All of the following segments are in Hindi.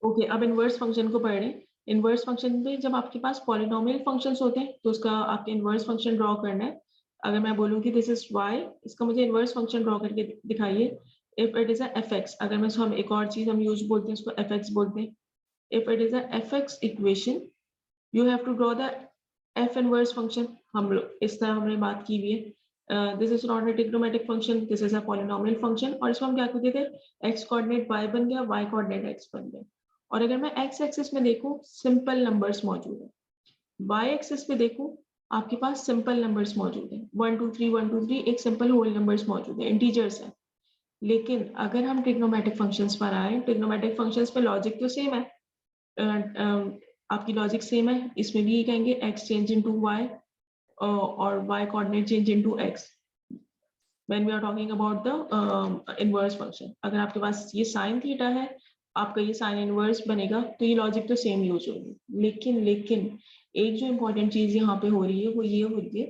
ओके, अब इनवर्स फंक्शन को पढ़ रहे हैं। इनवर्स फंक्शन में जब आपके पास पॉलिनोमियल फंक्शंस होते हैं तो उसका आपके इनवर्स फंक्शन ड्रॉ करना है। अगर मैं बोलूँ कि दिस इज वाई, इसका मुझे इनवर्स फंक्शन ड्रॉ करके दिखाइए। If it is a F x, अगर मैं इसको हम एक और चीज हम यूज बोलते हैं, इसको एफ एक्स बोलते हैं। If it is a F X equation, you have to draw the F inverse function. हम लोग इस तरह हमने बात की हुई है। This is not a trigonometric function, this is a polynomial function. और इसमें हम क्या करते थे, एक्स कोऑर्डिनेट वाई बन गया, वाई कोऑर्डिनेट एक्स बन गया। और अगर मैं एक्स एक्सिस में देखूं, सिंपल नंबर्स मौजूद है। वाई एक्सिस पे देखूं, आपके पास सिंपल नंबर्स मौजूद है, 1 2 3 1 2 3, एक सिंपल होल नंबर्स मौजूद है, इंटीजर्स है। लेकिन अगर हम ट्रिग्नोमेट्रिक फंक्शंस पर आए, ट्रिग्नोमेट्रिक फंक्शंस पे लॉजिक तो सेम है। आपकी लॉजिक सेम है, इसमें भी ये कहेंगे एक्स चेंज इनटू वाई और y coordinate change into x when we are talking about the inverse function। अगर आपके पास ये sin थीटा है, आपका ये sin इनवर्स बनेगा, तो ये लॉजिक तो सेम यूज होगी। लेकिन एक जो इम्पोर्टेंट चीज यहाँ पे हो रही है वो ये हो रही है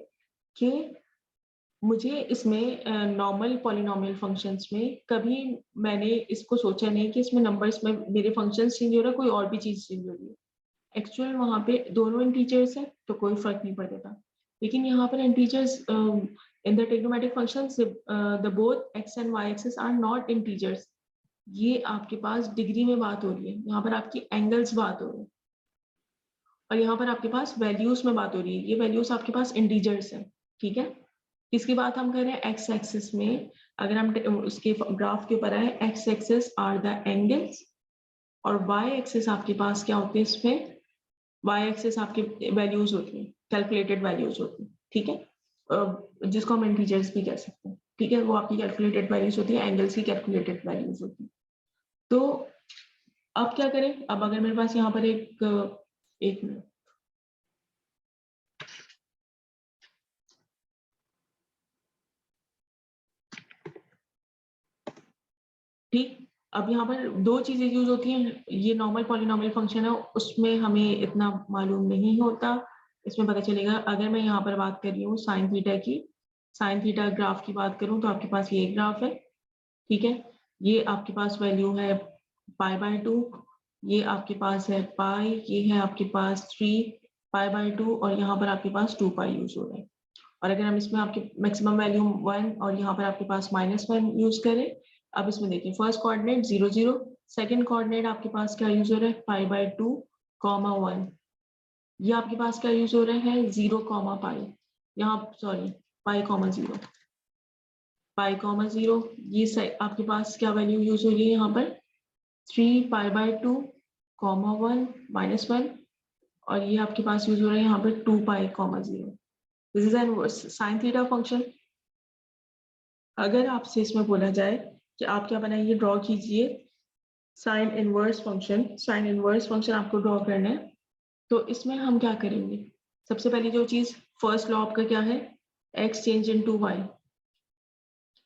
कि मुझे इसमें नॉर्मल पॉलिनोमियल फंक्शंस में कभी मैंने इसको सोचा नहीं कि इसमें नंबर्स में मेरे फंक्शंस चेंज हो रहा है, कोई और भी चीज चेंज हो रही है। एक्चुअल वहां पे दोनों इंटीजर्स है तो कोई फर्क नहीं पड़ता। लेकिन यहाँ पर integers in the trigonometric functions, the both X and Y axis are not integers. ये आपके पास डिग्री में बात हो रही है, यहाँ पर आपकी एंगल्स बात हो रही है, और यहाँ पर आपके पास वैल्यूज में बात हो रही है। ये वैल्यूज आपके पास इंटीजर्स है, ठीक है। किसकी बात हम कर रहे हैं, एक्स एक्सिस में। अगर हम उसके ग्राफ के ऊपर आए, X axis are the angles और वाई एक्सिस आपके पास क्या होते हैं, इसमें वाई एक्सिस आपकी वैल्यूज होती है, कैलकुलेटेड वैल्यूज होती है, ठीक है। जिसको हम इंटीजर्स भी कह सकते हैं, ठीक है। वो आपकी कैलकुलेटेड वैल्यूज होती है, एंगल्स की कैलकुलेटेड वैल्यूज होती है। तो अब क्या करें, अब अगर मेरे पास यहाँ पर एक मिनट, ठीक। अब यहाँ पर दो चीजें यूज होती हैं। ये नॉर्मल पॉलिनोमियल फंक्शन है, उसमें हमें इतना मालूम नहीं होता। इसमें पता चलेगा अगर मैं यहाँ पर बात कर रही हूँ साइन थीटा की, साइन थीटा ग्राफ की बात करूँ तो आपके पास ये ग्राफ है, ठीक है। ये आपके पास वैल्यू है π/2, ये आपके पास है पाई, ये है आपके पास 3π/2, और यहाँ पर आपके पास 2π यूज हो रहा है। और अगर हम इसमें आपके मैक्सिमम वैल्यू 1 और यहाँ पर आपके पास -1 यूज करें, अब इसमें देखिए फर्स्ट कोऑर्डिनेट 0 0, सेकंड कोऑर्डिनेट आपके पास क्या यूज हो रहा है, π/2, 1। ये आपके पास क्या यूज हो रहा है, 0, पाई, यहाँ सॉरी π, 0, π, 0। ये आपके पास क्या वैल्यू यूज हो रही है यहाँ पर, 3π/2, 1, -1। और ये आपके पास यूज हो रहा है यहाँ पर 2π, 0। This is an sine theta function. अगर आपसे इसमें बोला जाए कि आप क्या बनाइए, ड्रॉ कीजिए sine inverse function, sine inverse function आपको ड्रॉ करना है, तो इसमें हम क्या करेंगे। सबसे पहली जो चीज, फर्स्ट लॉ आपका क्या है, X change into Y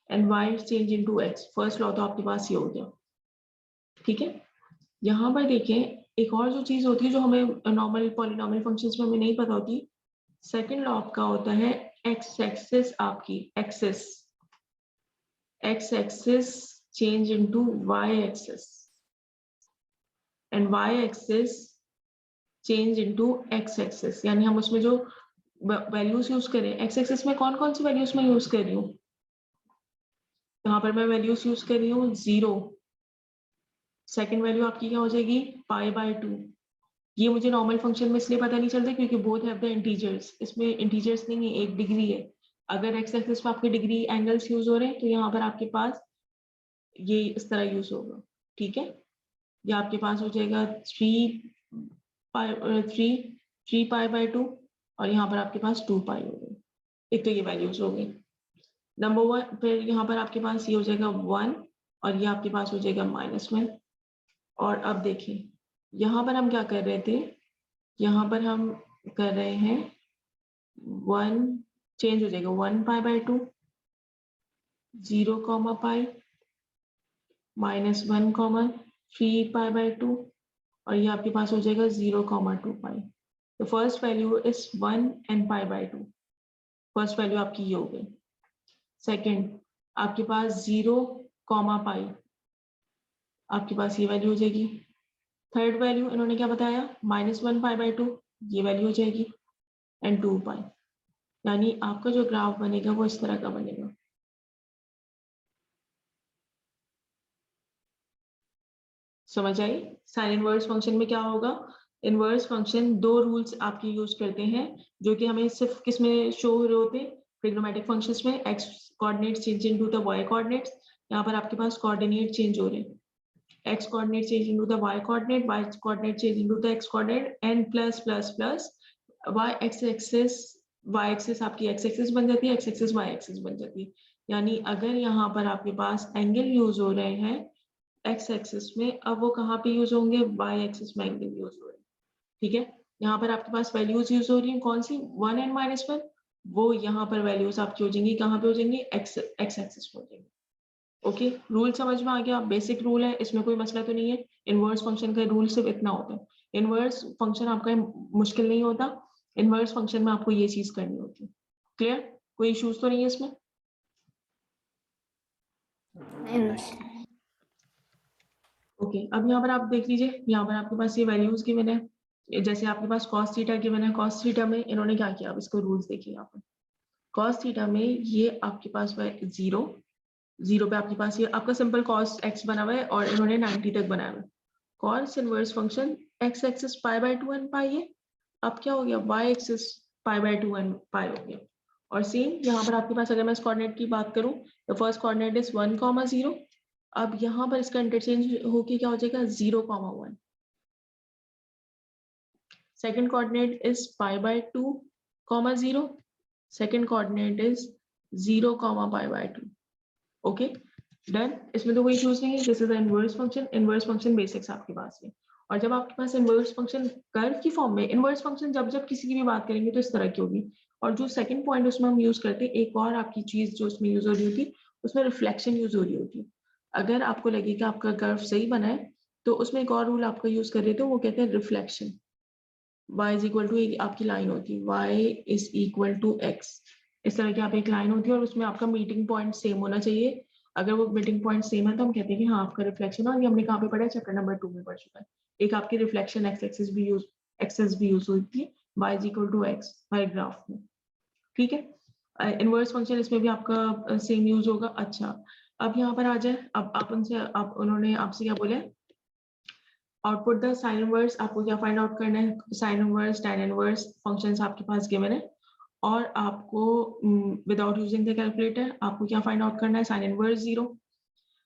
and Y change into X. First law तो आपके पास ये हो गया, ठीक है। यहाँ पर देखें, एक और जो चीज होती है जो हमें नॉर्मल पॉलिनोमियल फंक्शंस में हमें नहीं पता होती, सेकंड लॉ आपका होता है एक्स एक्सिस, आपकी axis, X axis change into Y axis and Y axis change into X axis. यानी हम उसमें जो वैल्यूज यूज करें, एक्स एक्सिस में कौन कौन सी वैल्यूज में यूज कर रही हूँ, यहाँ पर मैं वैल्यूज यूज कर रही हूँ 0, सेकंड वैल्यू आपकी क्या हो जाएगी π/2। ये मुझे नॉर्मल फंक्शन में इसलिए पता नहीं चलता क्योंकि बोथ हैव द इंटीजर्स, इसमें इंटीजर्स नहीं है, एक डिग्री है। अगर एक्स एक्सिस पे आपके डिग्री एंगल्स यूज हो रहे हैं तो यहाँ पर आपके पास ये इस तरह यूज होगा, ठीक है। ये आपके पास हो जाएगा 3π/2 और यहाँ पर आपके पास 2π हो गई। एक तो ये वैल्यूज हो गई नंबर 1, फिर यहाँ पर आपके पास ये हो जाएगा 1 और ये आपके पास हो जाएगा -1। और अब देखिए यहाँ पर हम क्या कर रहे थे, यहाँ पर हम कर रहे हैं 1 चेंज हो जाएगा 1π/2, 0, पाई, -1, 3π/2 और ये आपके पास हो जाएगा 0, 2π। तो first value is 1 and π/2, first value आपकी ये हो गई। सेकंड आपके पास 0, पाई, आपके पास ये वैल्यू हो जाएगी। थर्ड वैल्यू इन्होंने क्या बताया, -1 π/2, ये वैल्यू हो जाएगी, एंड 2 पाई। यानी आपका जो ग्राफ बनेगा वो इस तरह का बनेगा। समझ आई? साइन इनवर्स फंक्शन में क्या होगा, इनवर्स फंक्शन दो रूल्स आपके यूज करते हैं जो कि हमें सिर्फ किस में शो हो रहे होते हैं, ट्रिग्नोमेट्रिक फंक्शंस में। X coordinates change into the Y coordinates, यहाँ पर आपके पास कोऑर्डिनेट चेंज हो रहे हैं, x coordinate change into the y coordinate, y coordinate change into the x coordinate, and plus plus plus y axis, y axis आपकी x axis बन जाती है, x axis y axis बन जाती है। यानी अगर यहाँ पर आपके पास एंगल यूज हो रहे हैं x एक्सिस में, अब वो कहाँ पे यूज होंगे, y एक्सिस में एंगल यूज हो रहे हैं। ठीक है, यहाँ पर आपके पास वैल्यूज यूज हो रही है कौन सी, 1 and -1, वो यहाँ पर वैल्यूज आपकी हो जाएंगी, कहाँ पे हो जाएंगी, x एक्सिस में हो जाएंगी। ओके, रूल समझ में आ गया, बेसिक रूल है, इसमें कोई मसला तो नहीं है। इनवर्स फंक्शन का रूल सिर्फ इतना होता है, इनवर्स फंक्शन आपका मुश्किल नहीं होता, इनवर्स फंक्शन में आपको ये चीज करनी होती है। क्लियर, कोई इश्यूज तो नहीं है इसमें? ओके, अब यहाँ पर आप देख लीजिए, यहाँ पर आपके पास ये वैल्यूज गिवन है, जैसे आपके पास cos थीटा गिवन है, cos थीटा में इन्होंने क्या किया, अब इसको रूल्स देखिए यहाँ पर। cos थीटा में ये आपके पास 0 पे आपके पास ये आपका सिंपल cos x बना हुआ है और इन्होंने 90 तक बनाया हुआ है। cos inverse function x axis π/2 and pi है, अब क्या हो गया, y एक्सिस π/2 and पाई हो गया। और सेम यहाँ पर आपके पास अगर मैं इस कोऑर्डिनेट की बात करूं, तो फर्स्ट कोऑर्डिनेट इज 1, 0, अब यहाँ पर इसका इंटरचेंज होके क्या हो जाएगा, 0, 1। Second coordinate is π/2, 0, second coordinate is 0, π/2। Okay done, इसमें तो कोई इश्यूज नहीं है, this is the inverse function, inverse function basics आपके पास है। और जब आपके पास इनवर्स फंक्शन कर्व की फॉर्म में, इनवर्स फंक्शन जब जब किसी की भी बात करेंगे तो इस तरह की होगी। और जो सेकंड पॉइंट उसमें हम यूज करते हैं, एक और आपकी चीज जो उसमें यूज हो रही होती है, उसमें रिफ्लेक्शन यूज हो रही होती है। अगर आपको लगे कि आपका कर्व सही बना है, तो उसमें एक और रूल आपका यूज कर रहे थे, वो कहते हैं reflection. y is equal to, आपकी लाइन होती है y is equal to x, इस तरह की आप एक लाइन होती है और उसमें आपका मीटिंग पॉइंट सेम होना चाहिए। अगर वो मीटिंग पॉइंट सेम है तो हम कहते हैं कि हाँ आपका रिफ्लेक्शन है, और ये हमने कहाँ पे पढ़ा है, चैप्टर नंबर 2 में पढ़ चुका है। एक आपकी रिफ्लेक्शन एक्सेस भी यूज होती है y is equal to x हर ग्राफ में। ठीक है, इनवर्स फंक्शन इसमें भी आपका सेम यूज होगा। अच्छा, अब यहाँ पर आ जाए, अब आप उनसे, आप उन्होंने आपसे क्या बोले, आउटपुट द साइन इनवर्स, आपको क्या फाइंड आउट करना है, sine inverse, tan inverse functions आपके पास गिवन है, और आपको विदाउट यूजिंग द कैलकुलेटर आपको क्या फाइंड आउट करना है, साइन इनवर्स 0।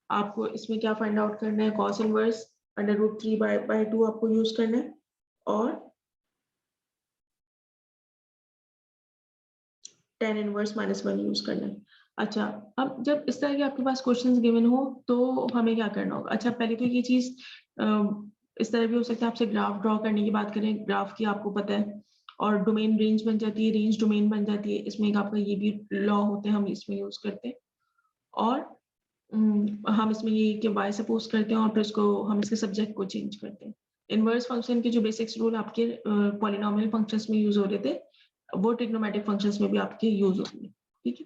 आपको इसमें क्या फाइंड आउट करना है, cos इनवर्स √3/2 आपको यूज करना है, और tan इनवर्स -1 यूज करना है। अच्छा, अब जब इस तरह के आपके पास क्वेश्चंस गिवन हो तो हमें क्या करना होगा। अच्छा, पहले तो ये चीज इस तरह भी हो सकता है, आपसे ग्राफ ड्रॉ करने की बात करें, ग्राफ की आपको पता है, और डोमेन रेंज बन जाती है, रेंज डोमेन बन जाती है, इसमें एक आपका ये भी लॉ होते हैं, हम इसमें यूज करते हैं। और हम इसमें ये कि y सपोज करते हैं और फिर उसको हम इसके सब्जेक्ट को चेंज करते हैं। इनवर्स फंक्शन के जो बेसिक्स रूल आपके पॉलिनोमियल फंक्शंस में यूज हो रहे थे, वो ट्रिग्नोमेट्रिक फंक्शंस में भी आपके यूज होंगे। ठीक है,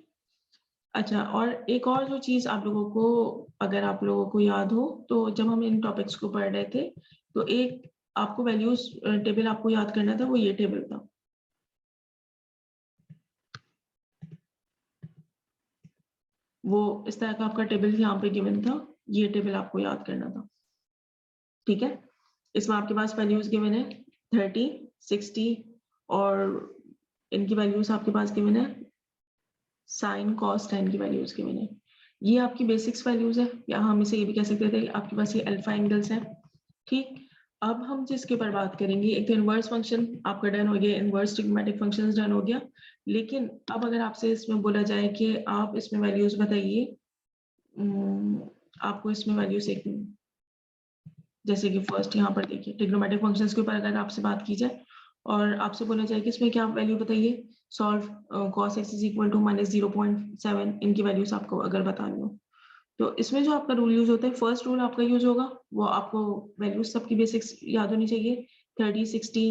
अच्छा, और एक और जो चीज आप लोगों को, अगर आप लोगों को याद हो, तो जब हम इन टॉपिक्स को पढ़ रहे थे, तो एक आपको वैल्यूज टेबल आपको याद करना था, वो ये टेबल था। वो इस तरह का आपका टेबल यहाँ पे गिवन था, ये टेबल आपको याद करना था। ठीक है, इसमें आपके पास वैल्यूज गिवन है 30, 60, और इनकी वैल्यूज आपके पास गिवन है, साइन कॉस tan की वैल्यूज गिवन है। ये आपकी बेसिक्स वैल्यूज है, या हम इसे ये भी कह सकते थे, आपके पास ये अल्फा एंगल्स है। ठीक, अब हम जिसके ऊपर बात करेंगे, एक तो इनवर्स फंक्शन आपका डन हो गया, इनवर्स ट्रिग्नोमेट्रिक फंक्शंस डन हो गया। लेकिन अब अगर आपसे इसमें बोला जाए कि आप इसमें वैल्यूज बताइए, आपको इसमें वैल्यूज एक, जैसे कि फर्स्ट यहाँ पर देखिए, ट्रिग्नोमेट्रिक फंक्शंस के ऊपर अगर आपसे बात की जाए और आपसे बोला जाए कि इसमें क्या वैल्यू बताइए, solve cos x is equal to -0.7, इनकी वैल्यूज आपको अगर बतानी हो, तो इसमें जो आपका रूल यूज होता है, फर्स्ट रूल आपका यूज होगा, वो आपको वैल्यूज सबकी बेसिक्स याद होनी चाहिए, 30, 60,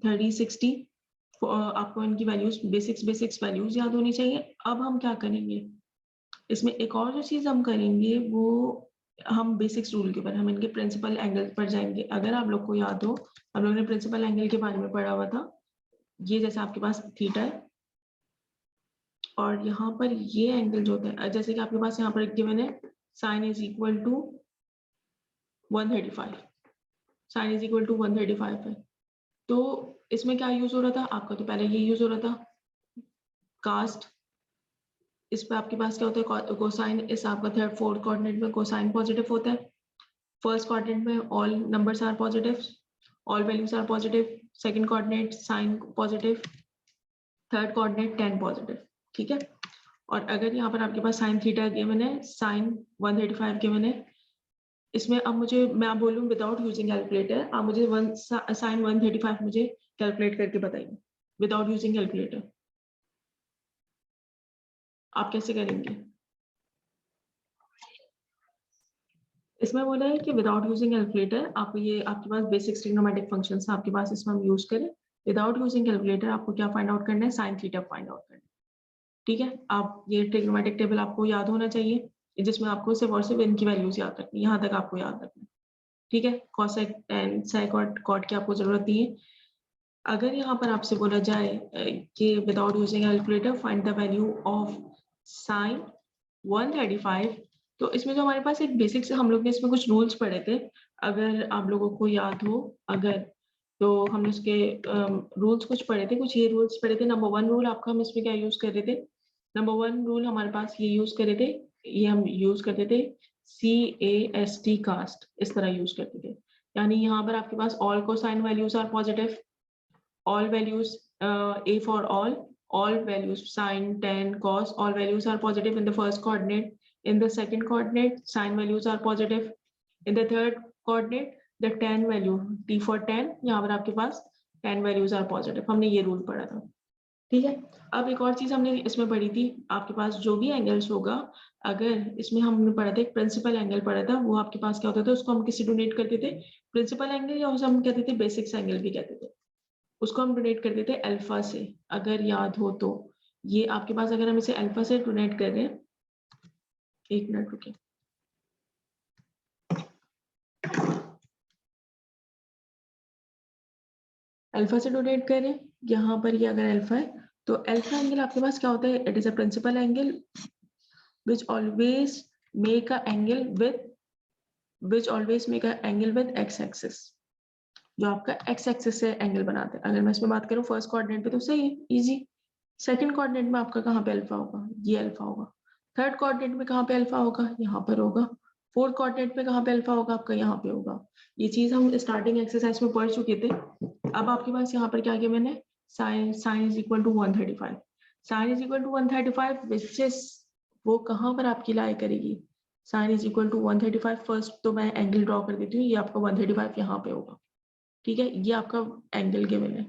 30, 60, आपको इनकी वैल्यूज बेसिक्स वैल्यूज याद होनी चाहिए। अब हम क्या करेंगे, इसमें एक और जो चीज हम करेंगे, वो हम बेसिक्स रूल के ऊपर, हम इनके प्रिंसिपल एंगल पर जाएंगे। अगर आप लोग को याद हो, हम लोगों ने प्रिंसिपल एंगल के बारे में पढ़ा हुआ था। ये जैसे आपके पास थीटा है और यहाँ पर ये एंगल जो होता है, जैसे कि आपके पास यहाँ पर गिवन है sine is equal to 135, sine is equal to 135 है। तो इसमें क्या यूज हो रहा था आपका, तो पहले ये यूज हो रहा था कास्ट। इस पे आपके पास क्या होता है कोसाइन, इस आपका थर्ड फोर्थ कोऑर्डिनेट में कोसाइन पॉजिटिव होता है, फर्स्ट कोऑर्डिनेट में all numbers are positive, all values are positive, second coordinate sine positive, third coordinate tan positive, ठीक है। और अगर यहाँ पर आपके पास साइन थीटा गिवन है, साइन 135 गिवन है, इसमें अब मुझे, मैं आप बोलूँ विदाउट यूजिंग कैलकुलेटर, आप मुझे साइन 135 मुझे कैलकुलेट करके बताइए विदाउट यूजिंग कैलकुलेटर, आप कैसे करेंगे? इसमें बोला है कि विदाउट यूजिंग कैलकुलेटर आप ये, आपके पास बेसिक ट्रिग्नोमेट्रिक फंक्शंस आपके पास, इसमें हम यूज करें विदाउट यूजिंग कैलकुलेटर। आपको क्या फाइंड आउट करना है, साइन थीटा फाइंड आउट करना है, ठीक है। आप ये ट्रिग्नोमेट्रिक टेबल आपको याद होना चाहिए, जिसमें आपको सिर्फ और सिर्फ इनकी वैल्यूज याद रखनी है, यहाँ तक आपको याद रखना है, ठीक है। कॉसेक टेन सेक और कॉट की आपको जरूरत नहीं है। अगर यहाँ पर आपसे बोला जाए कि without using calculator find the value of sine 135, तो इसमें जो हमारे पास एक बेसिक से हम लोग ने इसमें कुछ रूल्स पढ़े थे, अगर आप लोगों को याद हो, अगर तो हमने उसके रूल्स कुछ पढ़े थे, कुछ ये रूल्स पढ़े थे। नंबर 1 रूल आपका हम इसमें क्या यूज कर रहे थे, नंबर 1 रूल हमारे पास ये यूज कर रहे थे, ये हम यूज करते थे CAST कास्ट, इस तरह यूज करते थे। यानी यहाँ पर आपके पास all cosine values are positive, all values A for all values sin, tan, cos, all values are positive in the first coordinate. In the second coordinate, sin values are positive. In the third coordinate, the tan value T for tan, यहाँ पर आपके पास tan values are positive. हमने ये रूल पढ़ा था, ठीक है। अब एक और चीज हमने इसमें पढ़ी थी, आपके पास जो भी एंगल्स होगा, अगर इसमें हमने पढ़ा था एक प्रिंसिपल एंगल पढ़ा था, वो आपके पास क्या होता था, उसको हम किसी डोनेट करते थे प्रिंसिपल एंगल, या उसे हम कहते थे बेसिक्स एंगल भी कहते थे, उसको हम डोनेट कर देते हैं अल्फा से, अगर याद हो तो। ये आपके पास अगर हम इसे अल्फा से डोनेट कर रहे हैं, एक मिनट रुकिए, अल्फा से डोनेट कर रहे हैं, यहाँ पर ये अगर अल्फा है, तो अल्फा एंगल आपके पास क्या होता है, it is a principal angle which always make a angle with X axis, जो आपका एक्स एक्सिस से एंगल बनाते हैं। अगर मैं इसमें बात करूं फर्स्ट कोऑर्डिनेट पे, तो सही है, इजी। सेकंड कोऑर्डिनेट में आपका कहाँ पे अल्फा होगा, ये अल्फा होगा। थर्ड कोऑर्डिनेट में कहाँ पे अल्फा होगा, यहाँ पर होगा। फोर्थ कोऑर्डिनेट में कहाँ पे अल्फा होगा, आपका यहाँ पे होगा। ये चीज हम स्टार्टिंग एक्सरसाइज में पढ़ चुके थे। अब आपके पास यहाँ पर क्या किया मैंने, sine is equal to 135, sine is equal to 135 which is, वो कहाँ पर आपकी लाई करेगी, sine is equal to 135। First तो मैं एंगल ड्रॉ कर देती हूँ, ये आपका 135 यहाँ पे होगा, ठीक है। ये आपका एंगल गिवन है,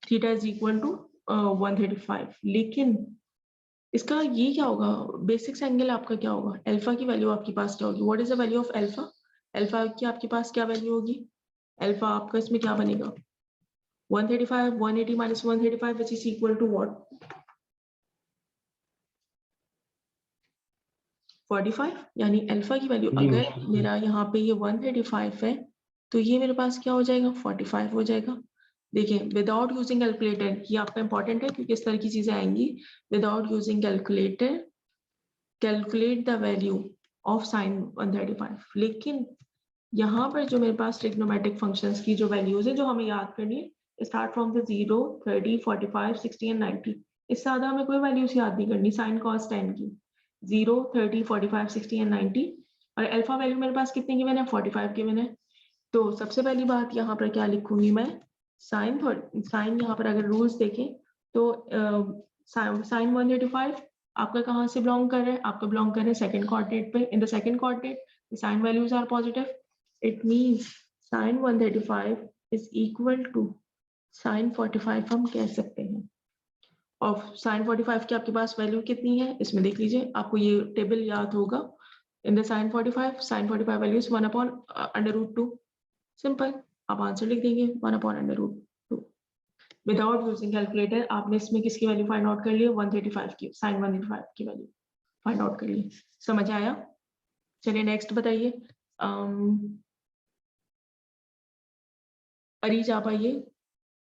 थीटा इज इक्वल टू 135, लेकिन इसका ये क्या होगा, बेसिक्स एंगल आपका क्या होगा, अल्फा की वैल्यू आपके पास क्या होगी, what is the value of alpha, alpha की आपके पास क्या वैल्यू होगी, अल्फा आपका इसमें क्या बनेगा, 135, 180 minus 135 which is equal to what, 45। यानी अल्फा की वैल्यू अगर मेरा यहाँ पे ये 135 है, तो ये मेरे पास क्या हो जाएगा, 45 हो जाएगा। देखिए विदाउट यूजिंग कैलकुलेटर, ये आपका इंपॉर्टेंट है क्योंकि इस तरह की चीजें आएंगी। Without using calculator calculate the value of sine 135, लेकिन यहाँ पर जो मेरे पास ट्रिग्नोमेट्रिक फंक्शंस की जो वैल्यूज है जो हमें याद करनी है, स्टार्ट फ्रॉम द 0, 30, 45, 60 एंड 90, इससे ज्यादा हमें कोई वैल्यूज याद नहीं करनी साइन कॉस टेन की, 0, 30, 45, 60 एंड 90। और अल्फा वैल्यू मेरे पास कितने गिवन है, 45 गिवन है। तो सबसे पहली बात यहाँ पर क्या लिखूंगी मैं, साइन यहाँ पर अगर रूल्स देखें तो साइन 135 आपका कहाँ से बिलोंग कर रहा है, आपका बिलोंग कर रहा है सेकंड कोऑर्डिनेट पे। In the second coordinate sine values are positive, it means sine 135 is equal to sine 45 हम कह सकते हैं। और साइन 45 की आपके पास वैल्यू कितनी है, इसमें देख लीजिए, आपको ये टेबल याद होगा। In the sine 45 value is 1 upon √2, simple, आप आंसर लिख देंगे 1 अपॉन √2। विदाउट यूजिंग कैलकुलेटर आपने इसमें किसकी वैल्यू फाइंड आउट कर ली, 135 की, साइन 135 की वैल्यू फाइंड आउट कर ली। समझ आया? चलिए नेक्स्ट बताइए, अरीज आप आइए।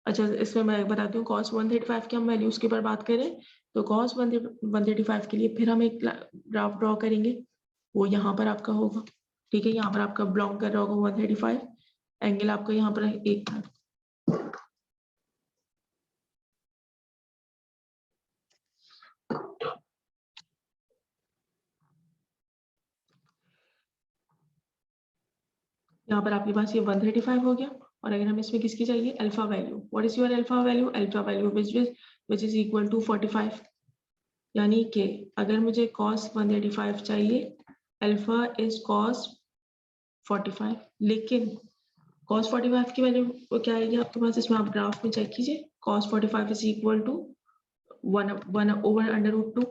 अच्छा, इसमें मैं बताती हूँ cos 135 की हम वैल्यूज के ऊपर बात करें तो cos 135 के लिए फिर हम एक ग्राफ ड्रॉ करेंगे, वो यहाँ पर आपका होगा। ठीक है, यहाँ पर आपका बिलोंग कर रहा होगा 135, एंगल आपका यहाँ पर एक था। यहाँ पर आपके पास ये 135 हो गया, और अगर हमें इसमें किसकी चाहिए, alpha value, what is your alpha value, alpha value which is equal to 45। यानी कि अगर मुझे cos 135 चाहिए, अल्फा इज cos 45, लेकिन cos 45 की वैल्यू क्या आएगी आपके पास, इसमें आप ग्राफ में चेक कीजिए, cos 45 इज इक्वल टू 1/√2।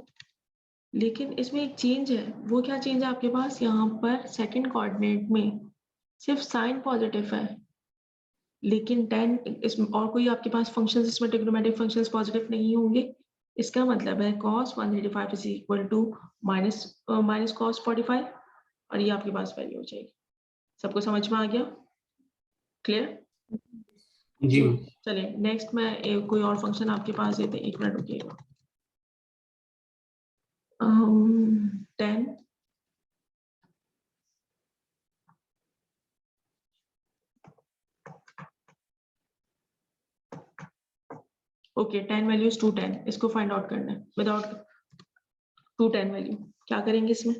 लेकिन इसमें एक चेंज है, वो क्या चेंज है आपके पास, यहाँ पर सेकंड कोऑर्डिनेट में सिर्फ साइन पॉजिटिव है, लेकिन tan इसमें और कोई आपके पास फंक्शंस, इसमें ट्रिग्नोमेट्रिक फंक्शंस पॉजिटिव नहीं होंगे। इसका मतलब है cos 135 is equal to minus cos 45, और ये आपके पास वैल्यू हो जाएगी। सबको समझ में आ गया, क्लियर जी। चलिए नेक्स्ट मैं कोई और फंक्शन आपके पास देते, एक मिनट रुकिएगा। 10 ओके, 10 वैल्यूज 210, इसको फाइंड आउट करना है विदाउट 210 वैल्यू। क्या करेंगे इसमें,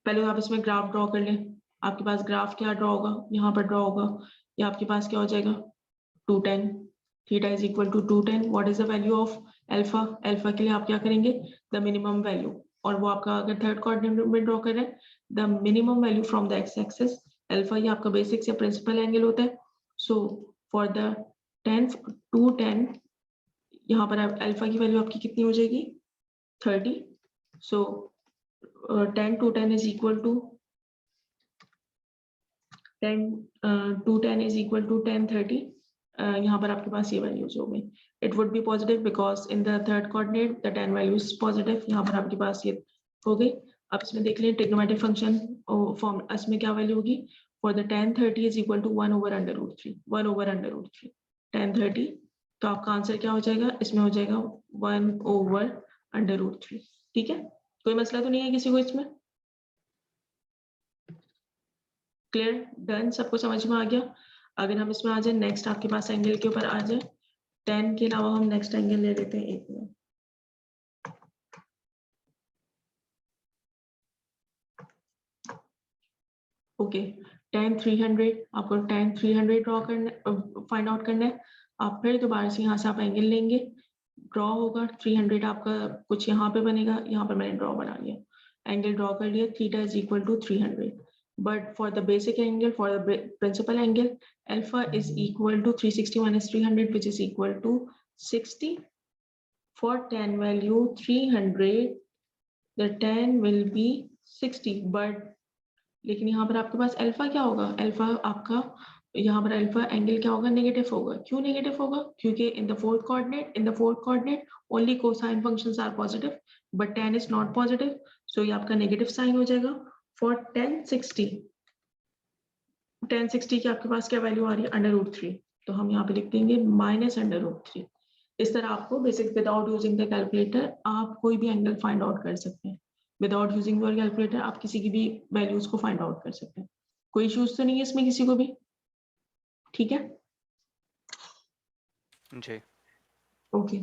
पहले तो आप इसमें ग्राफ ड्रॉ कर लें। आपके पास ग्राफ क्या ड्रॉ होगा, यहाँ पर ड्रॉ होगा, ये आपके पास क्या हो जाएगा 210, theta is equal to 210। What is the value of alpha, alpha के लिए आप क्या करेंगे, द मिनिमम वैल्यू, और वो आपका अगर थर्ड कोऑर्डिनेट में ड्रॉ कर रहे हैं, the minimum value from the x axis. Alpha ये आपका बेसिक या प्रिंसिपल एंगल होता है। सो फॉर द 210, यहाँ पर अल्फा की वैल्यू आपकी कितनी हो जाएगी 30। सो 10 to 10 is equal to 10 to 10 is equal to 1030। यहाँ पर आपके पास ये वैल्यूज हो गई। It would be positive because in the third coordinate the 10 values positive. यहाँ पर आपके पास ये हो गई। अब इसमें देख लें ट्रिग्नोमेट्रिक फंक्शन फॉर्म, इसमें क्या वैल्यू होगी, for the 1030 is equal to 1/√3, 1/√3 1030। तो आपका आंसर क्या हो जाएगा, इसमें हो जाएगा 1/√3। ठीक है, कोई मसला तो नहीं है किसी को इसमें, क्लियर, डन, सबको समझ में आ गया। अगर हम इसमें आ जाए नेक्स्ट, आपके पास एंगल के ऊपर आ जाए 10 के अलावा हम नेक्स्ट एंगल ले लेते हैं, एक मिनट। ओके, tan 300, आपको tan 300 ड्रॉ करना, फाइंड आउट करना है। आप फिर दोबारा से यहाँ से आप एंगल लेंगे, ड्रॉ होगा 300, आपका कुछ यहाँ पे बनेगा, यहाँ पर मैंने ड्रॉ बना लिया, एंगल ड्रॉ कर लिया, theta is equal to 300। But for the basic angle, for the principal angle, alpha is equal to 360 minus 300, which is equal to 60. For tan value 300, the tan will be 60. But लेकिन यहाँ पर आपके पास अल्फा क्या होगा, अल्फा आपका यहाँ पर अल्फा एंगल क्या होगा, नेगेटिव होगा। क्यों नेगेटिव होगा, क्योंकि in the fourth coordinate only cosine functions are positive but tan is not positive, so ये आपका नेगेटिव साइन हो जाएगा। फॉर 1060 की आपके पास क्या वैल्यू आ रही है, √3, तो हम यहाँ पे लिख देंगे -√3। इस तरह आपको basic without using the calculator आप कोई भी एंगल फाइंड आउट कर सकते हैं। विदाउट यूजिंग योर कैलकुलेटर आप किसी की भी वैल्यूज को फाइंड आउट कर सकते हैं। कोई इश्यूज तो नहीं है इसमें किसी को भी, ठीक है जी। ओके,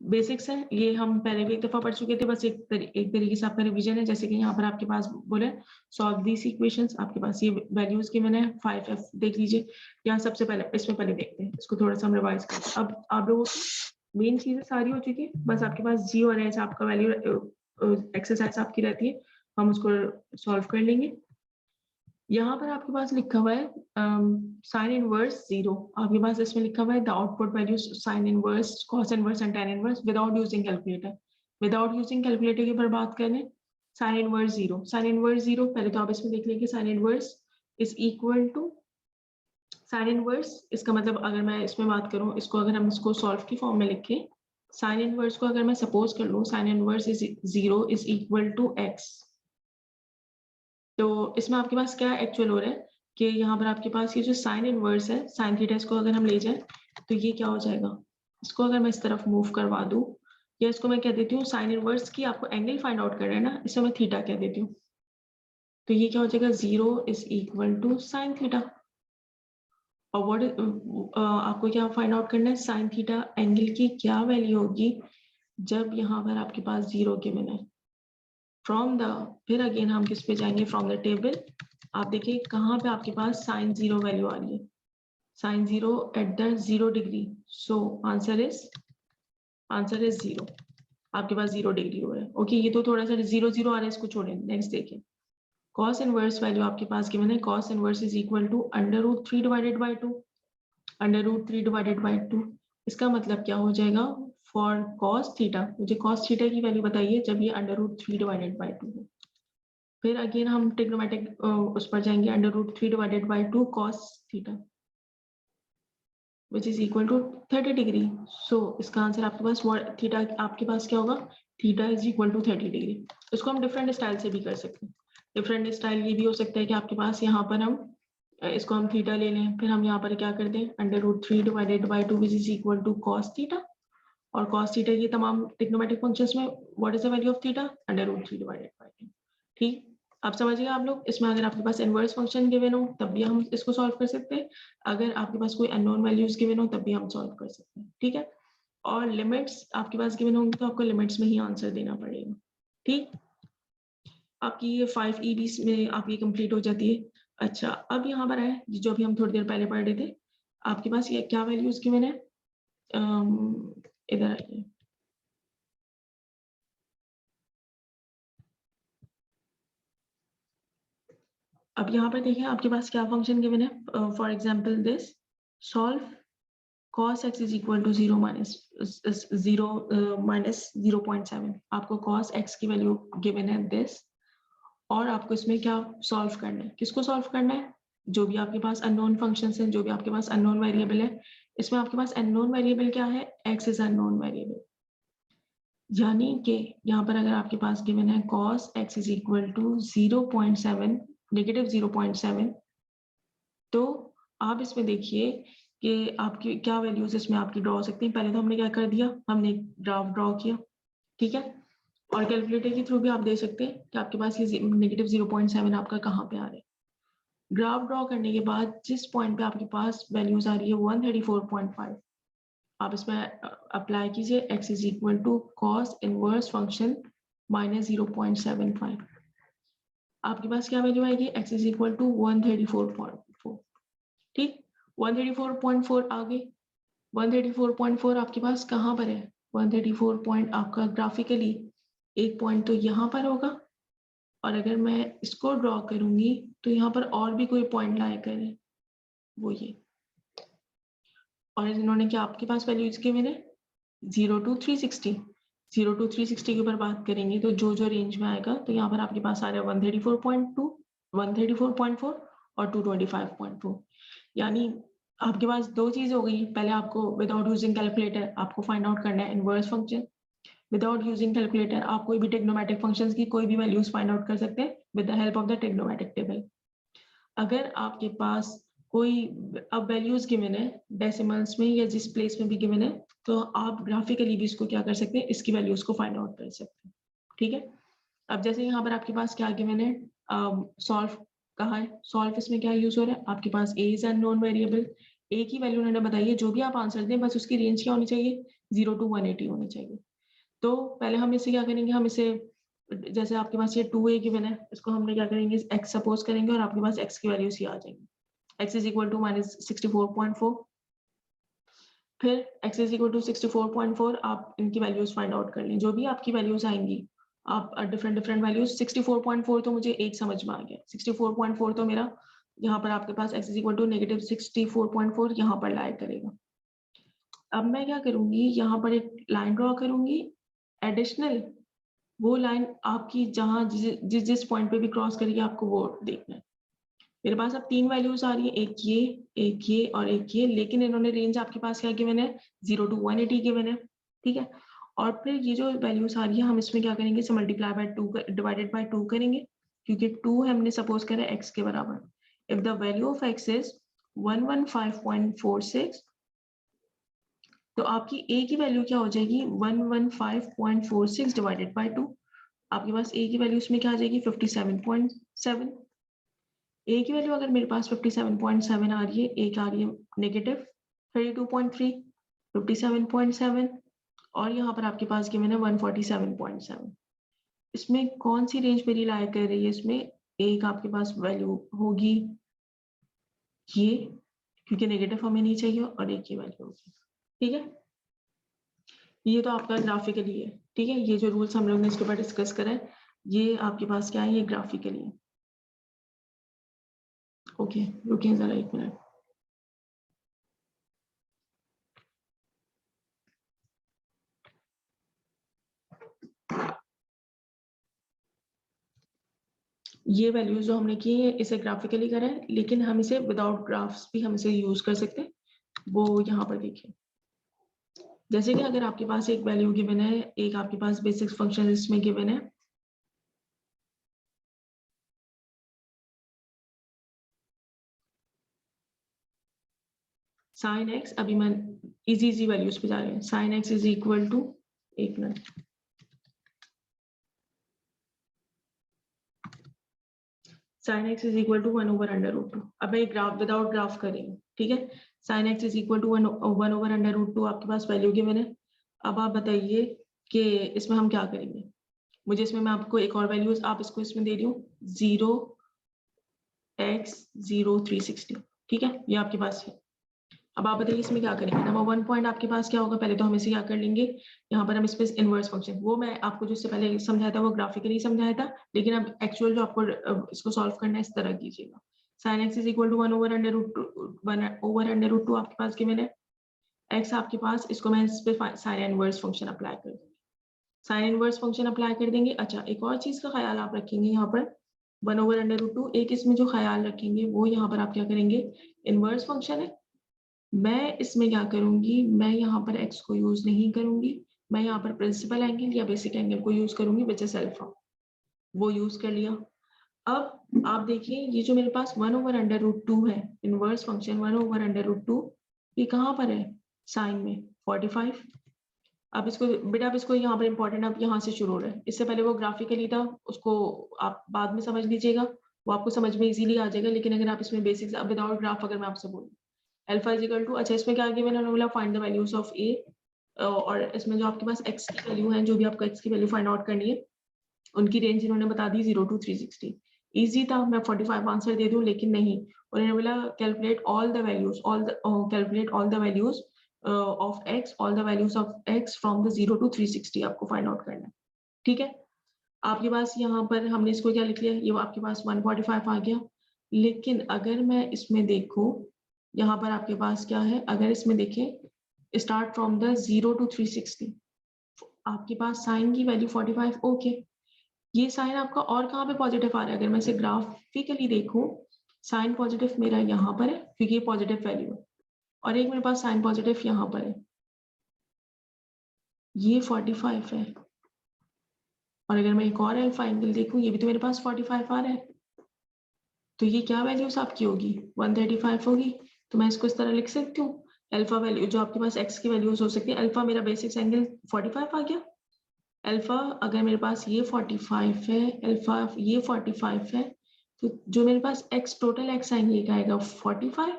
बेसिक्स है ये, हम पहले भी एक दफा पढ़ चुके थे, बस एक तरीके से आपका रिवीजन है। जैसे कि यहाँ पर आपके पास बोले सॉल्व दीस इक्वेशंस, आपके पास ये वैल्यूज की मैंने 5f देख लीजिए। यहाँ सबसे पहले इसमें पहले देखते हैं, इसको थोड़ा सा हम रिवाइज करते हैं। अब आप लोगों की मेन चीजें सारी हो चुकी है, बस आपके पास जी और एच आपका वैल्यू एक्सरसाइज आपकी रहती है, हम उसको सॉल्व कर लेंगे। यहाँ पर आपके पास लिखा हुआ है साइन इनवर्स 0, आपके पास इसमें लिखा हुआ है the output value sine inverse, cos inverse and tan inverse without using calculator. Without using calculator के ऊपर बात करें, साइन इनवर्स 0, साइन इनवर्स 0 पहले तो आप इसमें देख लेंगे, sine inverse is equal to sine inverse, इसका मतलब अगर मैं इसमें बात करूं, इसको अगर हम इसको सॉल्व की फॉर्म में लिखें, साइन इनवर्स को अगर मैं सपोज कर लूं, sine inverse is 0 is equal to x, तो इसमें आपके पास क्या एक्चुअल हो रहा है कि यहाँ पर आपके पास ये जो साइन इनवर्स है, साइन थीटा, इसको अगर हम ले जाए तो ये क्या हो जाएगा, इसको अगर मैं इस तरफ मूव करवा दूं, या इसको मैं कह देती हूँ साइन इनवर्स की आपको एंगल फाइंड आउट करना है ना, इसमें मैं थीटा कह देती हूँ, तो ये क्या हो जाएगा, 0 is equal to sine theta. और व्हाट आपको क्या फाइंड आउट करना है, साइन थीटा एंगल की क्या वैल्यू होगी जब यहाँ पर आपके पास 0 गिवन है। फ्रॉम द, फिर अगेन हम किस पे जाएंगे, फ्रॉम द टेबल। आप देखिए कहाँ पे आपके पास साइन 0 वैल्यू आ रही है, sine 0 at the 0 degree, so answer is 0, आपके पास 0 डिग्री हो रहा है। ओके, ये तो थोड़ा सा 0 0 आ रहा है, इसको छोड़ें। नेक्स्ट देखिए, cos इनवर्स वैल्यू आपके पास गिवन है, cos inverse is equal to √3 divided by 2, √3 divided by 2। इसका मतलब क्या हो जाएगा, फॉर cos थीटा, मुझे cos थीटा की वैल्यू बताइए जब ये √3 डिवाइडेड बाय 2 है। फिर अगेन हम ट्रिग्नोमेट्रिक उस पर जाएंगे, √3 divided by 2 cos theta which is equal to 30 degree. So इसका आंसर आपके पास थीटा आपके पास क्या होगा, theta is equal to 30 degree. इसको हम डिफरेंट स्टाइल से भी कर सकते हैं। डिफरेंट स्टाइल ये भी हो सकता है कि आपके पास यहाँ पर हम इसको हम थीटा ले लें, फिर हम यहाँ पर क्या कर दें, √3 divided by 2 which is equal to cos theta, और cos थीटा ये तमाम ट्रिग्नोमेट्रिक फंक्शंस में what is the value of theta, √3 divided by 2। ठीक, आप समझिए आप लोग। इसमें अगर आपके पास इनवर्स फंक्शन गिवन हो तब भी हम इसको सॉल्व कर सकते हैं, अगर आपके पास कोई अननोन वैल्यूज गिवन हो तब भी हम सॉल्व कर सकते हैं। ठीक है, और लिमिट्स आपके पास गिवन होंगी तो आपको लिमिट्स में ही आंसर देना पड़ेगा। ठीक, आपकी ये 5 EBs में आपकी कंप्लीट हो जाती है। अच्छा, अब यहाँ पर है जो अभी हम थोड़ी देर पहले पढ़ रहे थे, आपके पास ये क्या वैल्यूज गिवन है, इधर आइए, अब यहाँ पर देखिए आपके पास क्या फंक्शन गिवन है, for example this, solve cos x is equal to 0 minus 0.7। आपको cos x की वैल्यू गिवन है दिस, और आपको इसमें क्या सॉल्व करना है, किसको सॉल्व करना है, जो भी आपके पास अननोन फंक्शंस हैं, जो भी आपके पास अननोन वेरिएबल है। इसमें आपके पास अननोन वेरिएबल क्या है, x इज अननोन वेरिएबल, यानी कि यहाँ पर अगर आपके पास गिवन है cos x is equal to 0.7, -0.7, तो आप इसमें देखिए कि आपकी क्या वैल्यूज इसमें आपकी ड्रॉ हो सकती हैं। पहले तो हमने क्या कर दिया, हमने ग्राफ ड्रॉ किया, ठीक है, और कैलकुलेटर के थ्रू भी आप दे सकते हैं कि आपके पास ये -0.7 आपका कहाँ पे आ रहा है। ग्राफ ड्रॉ करने के बाद जिस पॉइंट पे आपके पास वैल्यूज आ रही है 134.5, आप इसमें अप्लाई कीजिए x is equal to cos inverse function -0.75। आपके पास क्या वैल्यू आएगी, x इज इक्वल टू 134.4। ठीक, 134.4 आ गई। 134.4 आपके पास कहाँ पर है, 134 पॉइंट आपका ग्राफिकली एक पॉइंट तो यहाँ पर होगा, और अगर मैं इसको ड्रॉ करूंगी तो यहाँ पर और भी कोई पॉइंट लाया करें, वो ये, और इन्होंने क्या आपके पास वैल्यूज के मेरे 0 to 360, 0 to 360 के ऊपर बात करेंगे तो जो जो रेंज में आएगा, तो यहाँ पर आपके पास आ रहा है 134.2, 134.4 और 225.4। यानी आपके पास दो चीज हो गई, पहले आपको विदाउट यूजिंग कैलकुलेटर आपको फाइंड आउट करना है inverse function, without using calculator आप कोई भी ट्रिग्नोमेट्रिक फंक्शंस की कोई भी वैल्यूज फाइंड आउट कर सकते हैं with the help of the trigonometric table. अगर आपके पास कोई अब वैल्यूज गिवन है डेसिमल्स में या जिस प्लेस में भी गिवन है, तो आप ग्राफिकली भी इसको क्या कर सकते हैं, इसकी वैल्यूज को फाइंड आउट कर सकते हैं। ठीक है, अब जैसे यहाँ पर आपके पास क्या गिवन है, सॉल्व कहा है, सॉल्व इसमें क्या यूज हो रहा है, आपके पास a is unknown variable, a की वैल्यू उन्होंने बताई है, जो भी आप आंसर दें बस उसकी रेंज क्या होनी चाहिए, 0 to 180 होनी चाहिए। तो पहले हम इसे क्या करेंगे, हम इसे जैसे आपके पास ये 2a गिवन है, इसको हमने क्या करेंगे, x सपोज करेंगे और आपके पास x की वैल्यूज ही आ जाएंगी, x इज इक्वल टू -64.4, फिर x इज इक्वल टू 64.4, आप इनकी वैल्यूज फाइंड आउट कर लें, जो भी आपकी वैल्यूज आएंगी, आप डिफरेंट वैल्यूज, 64.4 तो मुझे एक समझ में आ गया, 64.4 तो मेरा यहाँ पर आपके पास x इज इक्वल टू -64.4 यहाँ पर लाया करेगा। अब मैं क्या करूंगी, यहाँ पर एक लाइन ड्रॉ करूंगी एडिशनल, वो लाइन आपकी जहां जिस पॉइंट पे भी क्रॉस करेगी आपको वो देखना है। मेरे पास अब 3 वैल्यूज आ रही है, एक ये और एक ये, लेकिन इन्होंने रेंज आपके पास क्या गिवन है, 0 to 180 गिवन है। ठीक है, और फिर ये जो वैल्यूज आ रही है हम इसमें क्या करेंगे, इसे मल्टीप्लाई बाय 2 डिवाइडेड बाय 2 करेंगे, क्योंकि 2 हमने सपोज करा x के बराबर. If the value of x is 115.46, तो आपकी a की वैल्यू क्या हो जाएगी 115.46 डिवाइडेड बाय 2. आपके पास a की वैल्यू इसमें क्या आ जाएगी 57.7. a की वैल्यू अगर मेरे पास 57.7 आ रही है, a क्या आ रही है नेगेटिव 32.3, 57.7 और यहाँ पर आपके पास गिवन है 147.7. इसमें कौन सी रेंज मेरी लाई कर रही है? इसमें एक आपके पास वैल्यू होगी ये, क्योंकि नेगेटिव हमें नहीं चाहिए, और एक की वैल्यू होगी. ठीक है, ये तो आपका ग्राफिकली है. ठीक है, ये जो रूल्स हम लोग ने इसके ऊपर डिस्कस करा है, ये आपके पास क्या है, ये ग्राफिकली है. ओके, रुकिए जरा 1 मिनट. ये वैल्यूज जो हमने की है इसे ग्राफिकली करा है, लेकिन हम इसे विदाउट ग्राफ्स भी हम इसे यूज कर सकते हैं. वो यहाँ पर देखिए, जैसे कि अगर आपके पास एक वैल्यू गिवन है, एक आपके पास बेसिक फंक्शन इसमें गिवन है, साइन एक्स. अभी मैं इजी वैल्यूज पे जा रहे हैं. Sine x is equal to, एक minute, sine x is equal to 1/√2. अब मैं ग्राफ विदाउट ग्राफ करेंगे. ठीक है, sine x is equal to 1/√2 आपके पास वैल्यू गिवन है. अब आप बताइए कि इसमें हम क्या करेंगे. मुझे इसमें मैं आपको एक और वैल्यूज, आप इसको इसमें दे रही हूँ 0x0360. ठीक है, ये आपके पास है. अब आप बताइए इसमें क्या करेंगे. नंबर 1 पॉइंट आपके पास क्या होगा, पहले तो हम इसे क्या कर लेंगे, यहाँ पर हम इस पे इनवर्स फंक्शन, वो मैं आपको जो इससे पहले समझाया था वो ग्राफिकली समझाया था, लेकिन अब एक्चुअल जो आपको इसको सॉल्व करना है इस तरह कीजिएगा. Sine x is equal to 1/√2 आपके पास गिवन है. एक्स आपके पास, इसको मैं इस पे साइन इनवर्स फंक्शन अप्लाई कर दूंगी. साइन इनवर्स फंक्शन अप्लाई कर देंगे. अच्छा, एक और चीज का ख्याल आप रखेंगे यहाँ पर 1/√2. एक इसमें जो ख्याल रखेंगे वो यहाँ पर आप क्या करेंगे, इनवर्स फंक्शन है, मैं इसमें क्या करूंगी, मैं यहाँ पर x को यूज नहीं करूंगी, मैं यहाँ पर प्रिंसिपल एंगल या बेसिक एंगल को यूज करूंगी, विच इज अल्फा. वो यूज कर लिया. अब आप देखिए ये जो मेरे पास 1/√2 है, इनवर्स फंक्शन 1/√2, ये कहाँ पर है, साइन में 45. अब इसको बेटा, अब इसको यहाँ पर इंपॉर्टेंट, अब यहाँ से शुरू हो रहा है. इससे पहले वो ग्राफिकली था, उसको आप बाद में समझ लीजिएगा, वो आपको समझ में इजीली आ जाएगा. लेकिन अगर आप इसमें बेसिक्स विदाउट ग्राफ अगर मैं आपसे बोलूँ, अल्फा इज इक्वल टू, अच्छा इसमें क्या गिवन है, बोला फाइंड द वैल्यूज ऑफ ए, और इसमें जो आपके पास x की वैल्यू है, जो भी आपको x की वैल्यू फाइंड आउट करनी है, उनकी रेंज इन्होंने बता दी 0 to 360. इजी था, मैं 45 आंसर दे दूं, लेकिन नहीं, उन्होंने बोला calculate all the values, calculate all the values of x, all the values of x from the 0 to 360 आपको फाइंड आउट करना है. ठीक है, आपके पास यहाँ पर हमने इसको क्या लिख लिया, ये आपके पास 145 आ गया. लेकिन अगर मैं इसमें देखूं, यहाँ पर आपके पास क्या है, अगर इसमें देखें स्टार्ट फ्रॉम द 0 to 360, आपके पास साइन की वैल्यू 45. ओके, ये साइन आपका और कहाँ पे पॉजिटिव आ रहा है, अगर मैं इसे ग्राफिकली देखूं, साइन पॉजिटिव मेरा यहाँ पर है क्योंकि ये पॉजिटिव वैल्यू है, और एक मेरे पास साइन पॉजिटिव यहाँ पर है, ये 45 है. और अगर मैं एक और अल्फा एंगल देखूं, ये भी तो मेरे पास 45 आ रहा है, तो ये क्या वैल्यूज आपकी होगी, 135 होगी. तो मैं इसको इस तरह लिख सकती हूँ, अल्फा वैल्यू जो आपके पास x की वैल्यूज हो सकती है, अल्फा मेरा बेसिक एंगल 45 आ गया. अल्फा अगर मेरे पास ये 45 है, अल्फा ये 45 है, तो जो मेरे पास x टोटल x आएंगे, एक आएगा 45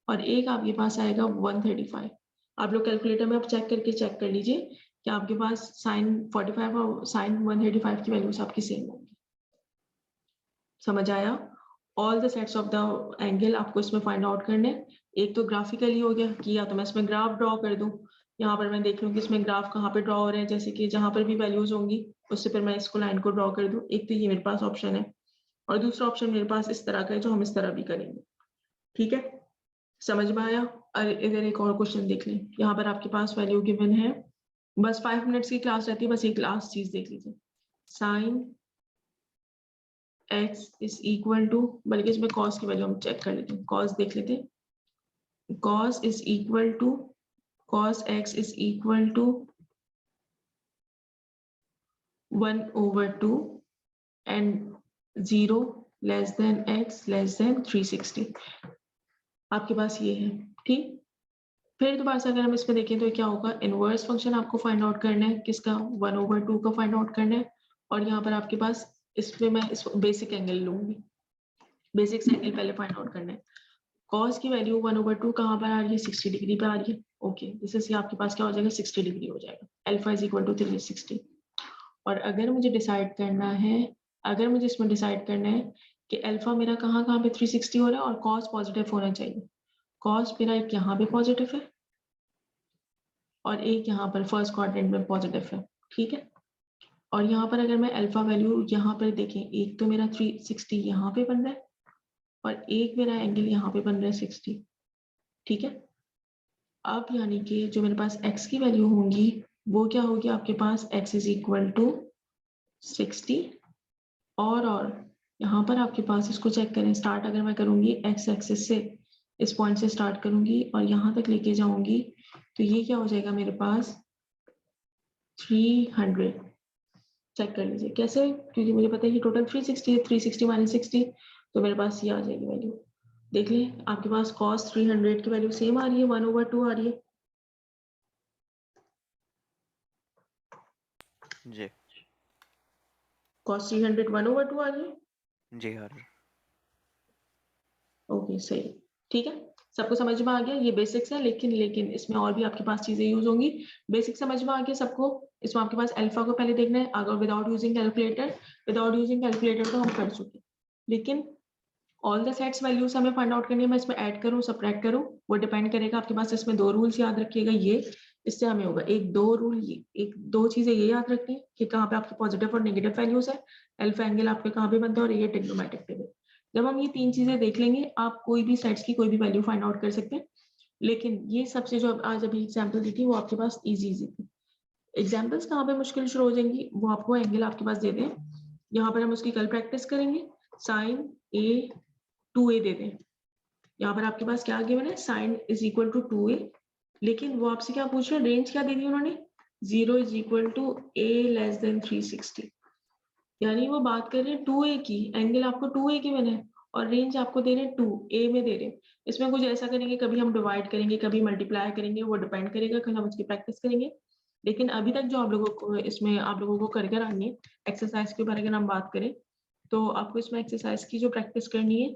और एक आपके पास आएगा 135. आप लोग कैलकुलेटर में आप चेक कर लीजिए कि आपके पास साइन 45 और साइन 135 की वैल्यूज आपकी सेम होंगी. समझ आया. All the sets of the angle आपको इसमें फाइंड आउट करने. एक तो ग्राफिकली हो गया कि या तो मैं इसमें ग्राफ ड्रॉ कर दूं, यहाँ पर मैं देख लूँ कि इसमें ग्राफ कहाँ पे ड्रॉ हो रहे हैं, जैसे कि जहां पर भी वैल्यूज होंगी उससे फिर मैं इसको लाइन को ड्रॉ कर दूं. एक तो ये मेरे पास ऑप्शन है, और दूसरा ऑप्शन मेरे पास इस तरह का है जो हम इस तरह भी करेंगे. ठीक है, समझ में आया. इधर एक और क्वेश्चन देख लें. यहाँ पर आपके पास वैल्यू गिवन है, बस 5 मिनट्स की क्लास रहती है, बस एक लास्ट चीज देख लीजिए. Sine x is equal to, बल्कि इसमें cos की वैल्यू हम चेक कर लेते हैं, cos देख लेते हैं. cos is equal to, cos x is equal to 1/2 and 0 less than x less than 360, आपके पास ये है, ठीक। फिर दोबारा से अगर हम इसमें देखें तो क्या होगा, इनवर्स फंक्शन आपको फाइंड आउट करना है, किसका, 1/2 का फाइंड आउट करना है। और यहाँ पर आपके पास इसमें मैं इस बेसिक एंगल लूंगी, बेसिक एंगल पहले फाइंड आउट करना है। कॉस की वैल्यू 1/2 कहाँ पर आ रही है, 60 डिग्री पे आ रही है। ओके, दिस इज आपके पास क्या हो जाएगा, 60 डिग्री हो जाएगा, अल्फा इज इक्वल टू 360। और अगर मुझे डिसाइड करना है, अगर मुझे इसमें डिसाइड करना है कि अल्फा मेरा कहाँ कहाँ पे 360 हो रहा है और कॉस पॉजिटिव होना चाहिए, कॉस मेरा एक यहाँ पे पॉजिटिव है और एक यहाँ पर फर्स्ट क्वाड्रेंट में पॉजिटिव है, ठीक है। और यहाँ पर अगर मैं अल्फा वैल्यू यहाँ पर देखें, एक तो मेरा 360 यहाँ पे बन रहा है और एक मेरा एंगल यहाँ पे बन रहा है 60, ठीक है। अब यानी कि जो मेरे पास x की वैल्यू होंगी वो क्या होगी आपके पास, x इज इक्वल टू 60 और यहाँ पर आपके पास इसको चेक करें, स्टार्ट अगर मैं करूंगी x एक्सिस से, इस पॉइंट से स्टार्ट करूंगी और यहाँ तक लेके जाऊंगी तो ये क्या हो जाएगा मेरे पास 300। चेक कर लीजिए कैसे, क्योंकि मुझे पता है कि टोटल 360 है, 360 माइनस 60 तो मेरे पास ये आ जाएगी वैल्यू। देख लें आपके पास cos 300 की वैल्यू सेम आ रही है, 1/2 आ रही है जी। cos 300 1/2 आ रही है, जी आ रही है। ओके सही, ठीक है। सबको समझ में आ गया, ये बेसिक्स है, लेकिन इसमें और भी आपके पास चीजें यूज होंगी। बेसिक समझ में आ गया सबको, इसमें आपके पास अल्फा को पहले देखना है, अगर विदाउट यूजिंग कैलकुलेटर, तो हम कर चुके, लेकिन ऑल द सेट्स वैल्यूज हमें फाइंड आउट करनी है, मैं इसमें ऐड करूं सबट्रैक्ट करूं, वो डिपेंड करेगा आपके पास इसमें 2 रूल्स याद रखिएगा, ये इससे हमें होगा एक 2 रूल, एक 2 चीजें ये याद रखनी है कि कहाँ पे आपके पॉजिटिव और नेगेटिव वैल्यूज है, अल्फा एंगल आपके कहाँ पे बनता है और ये ट्रिग्नोमेट्रिक टेबल। जब हम ये 3 चीजें देख लेंगे आप कोई भी सेट्स की कोई भी वैल्यू फाइंड आउट कर सकते हैं। लेकिन ये सबसे जो आज अभी एग्जाम्पल दी थी वो आपके पास इजी थी। एग्जाम्पल्स कहाँ पे मुश्किल शुरू हो जाएंगी, वो आपको एंगल आपके पास दे दें, यहाँ पर हम उसकी कल प्रैक्टिस करेंगे, साइन ए 2a दे दें, यहाँ पर आपके पास क्या गिवन है, sine is equal to 2a, लेकिन वो आपसे क्या पूछ रहे हैं, रेंज क्या दे दी उन्होंने, 0 is equal to a less than 360, यानी वो बात कर रहे हैं 2a की, एंगल आपको 2a गिवन है और रेंज आपको दे रहे हैं 2a में दे रहे हैं। इसमें कुछ ऐसा करेंगे, कभी हम डिवाइड करेंगे, कभी मल्टीप्लाई करेंगे, वो डिपेंड करेगा, कल हम उसकी प्रैक्टिस करेंगे। लेकिन अभी तक जो आप लोगों को इसमें आप लोगों को कर आनी है एक्सरसाइज के बारे में, अगर हम बात करें तो आपको इसमें एक्सरसाइज की जो प्रैक्टिस करनी है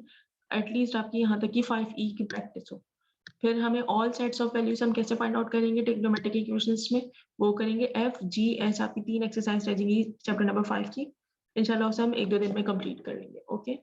एटलीस्ट आपकी यहाँ तक की 5e की प्रैक्टिस हो। फिर हमें ऑल सेट्स ऑफ वैल्यूज हम कैसे फाइंड आउट करेंगे ट्रिग्नोमेट्रिक इक्वेशंस में, वो करेंगे f g h, आपकी 3 एक्सरसाइज रह जाएंगी चैप्टर नंबर 5 की, इंशाल्लाह उसे हम 1-2 दिन में कंप्लीट कर लेंगे। ओके।